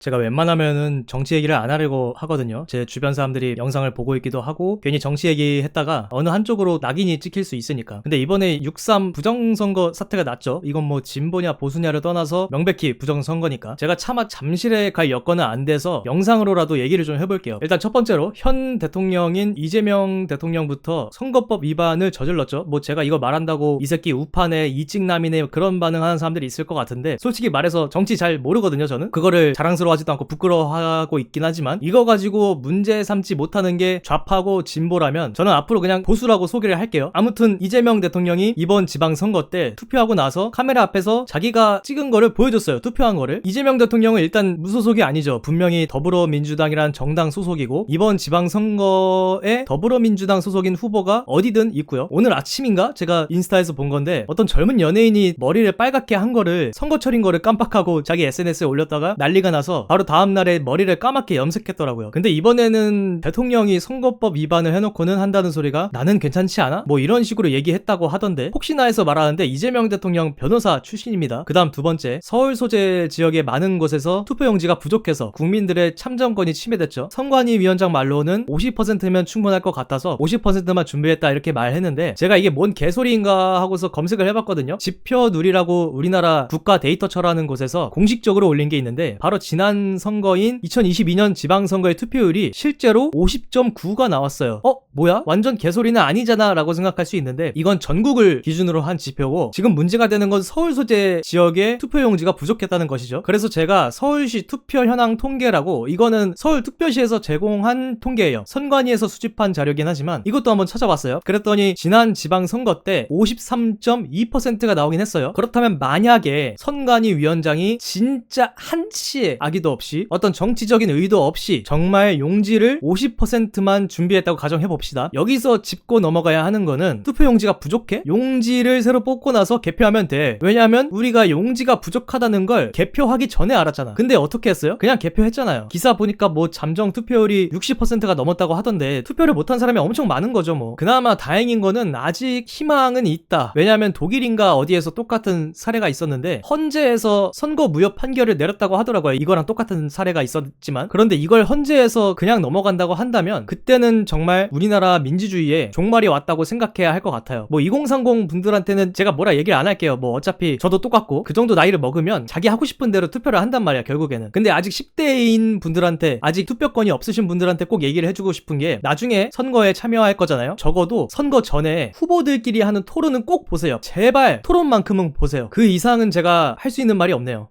제가 웬만하면은 정치 얘기를 안 하려고 하거든요. 제 주변 사람들이 영상을 보고 있기도 하고 괜히 정치 얘기 했다가 어느 한쪽으로 낙인이 찍힐 수 있으니까. 근데 이번에 6.3 부정선거 사태가 났죠. 이건 뭐 진보냐 보수냐를 떠나서 명백히 부정선거니까. 제가 차마 잠실에 갈 여건은 안 돼서 영상으로라도 얘기를 좀 해볼게요. 일단 첫 번째로 현 대통령인 이재명 대통령부터 선거법 위반을 저질렀죠. 뭐 제가 이거 말한다고 이 새끼 우파네 이찍남이네 그런 반응하는 사람들이 있을 것 같은데, 솔직히 말해서 정치 잘 모르거든요. 저는 그거를 자랑스러워하지도 않고 부끄러워하고 있긴 하지만 이거 가지고 문제 삼지 못하는 게 좌파고 진보라면 저는 앞으로 그냥 보수라고 소개를 할게요. 아무튼 이재명 대통령이 이번 지방선거 때 투표하고 나서 카메라 앞에서 자기가 찍은 거를 보여줬어요. 투표한 거를. 이재명 대통령은 일단 무소속이 아니죠. 분명히 더불어민주당이란 정당 소속이고, 이번 지방선거에 더불어민주당 소속인 후보가 어디든 있고요. 오늘 아침인가 제가 인스타에서 본 건데, 어떤 젊은 연예인이 머리를 빨갛게 한 거를 선거철인 거를 깜빡하고 자기 SNS에 올렸다가 난리가 나서 바로 다음날에 머리를 까맣게 염색했더라고요. 근데 이번에는 대통령이 선거법 위반을 해놓고는 한다는 소리가 나는 괜찮지 않아? 뭐 이런 식으로 얘기했다고 하던데, 혹시나 해서 말하는데 이재명 대통령 변호사 출신입니다. 그 다음 두 번째, 서울 소재 지역의 많은 곳에서 투표용지가 부족해서 국민들의 참정권이 침해됐죠. 선관위 위원장 말로는 50%면 충분할 것 같아서 50%만 준비했다 이렇게 말했는데, 제가 이게 뭔 개소리인가 하고서 검색을 해봤거든요. 지표누리라고 우리나라 국가 데이터처라는 곳에서 공식적으로 올린 게 있는데, 바로 지난 선거인 2022년 지방선거의 투표율이 실제로 50.9가 나왔어요. 뭐야? 완전 개소리는 아니잖아 라고 생각할 수 있는데, 이건 전국을 기준으로 한 지표고, 지금 문제가 되는 건 서울 소재 지역의 투표용지가 부족했다는 것이죠. 그래서 제가 서울시 투표 현황 통계라고, 이거는 서울특별시에서 제공한 통계예요. 선관위에서 수집한 자료긴 하지만 이것도 한번 찾아봤어요. 그랬더니 지난 지방선거 때 53.2%가 나오긴 했어요. 그렇다면 만약에 선관위 위원장이 진짜 한치의 악의도 없이, 어떤 정치적인 의도 없이 정말 용지를 50%만 준비했다고 가정해봅시다. 여기서 짚고 넘어가야 하는 거는, 투표용지가 부족해? 용지를 새로 뽑고 나서 개표하면 돼. 왜냐하면 우리가 용지가 부족하다는 걸 개표하기 전에 알았잖아. 근데 어떻게 했어요? 그냥 개표했잖아요. 기사 보니까 뭐 잠정 투표율이 60%가 넘었다고 하던데, 투표를 못한 사람이 엄청 많은 거죠 뭐. 그나마 다행인 거는 아직 희망은 있다. 왜냐하면 독일인가 어디에서 똑같은 사례가 있었는데 헌재에서 선거 무효 판결을 내렸다고 하더라고요. 이거랑 똑같은 사례가 있었지만. 그런데 이걸 헌재에서 그냥 넘어간다고 한다면 그때는 정말 우리나라 민주주의에 종말이 왔다고 생각해야 할 것 같아요. 뭐 2030 분들한테는 제가 뭐라 얘기를 안 할게요. 뭐 어차피 저도 똑같고 그 정도 나이를 먹으면 자기 하고 싶은 대로 투표를 한단 말이야 결국에는. 근데 아직 10대인 분들한테, 아직 투표권이 없으신 분들한테 꼭 얘기를 해주고 싶은 게, 나중에 선거에 참여할 거잖아요. 적어도 선거 전에 후보들끼리 하는 토론은 꼭 보세요. 제발 토론만큼은 보세요. 그 이상은 제가 할 수 있는 말이 없네요.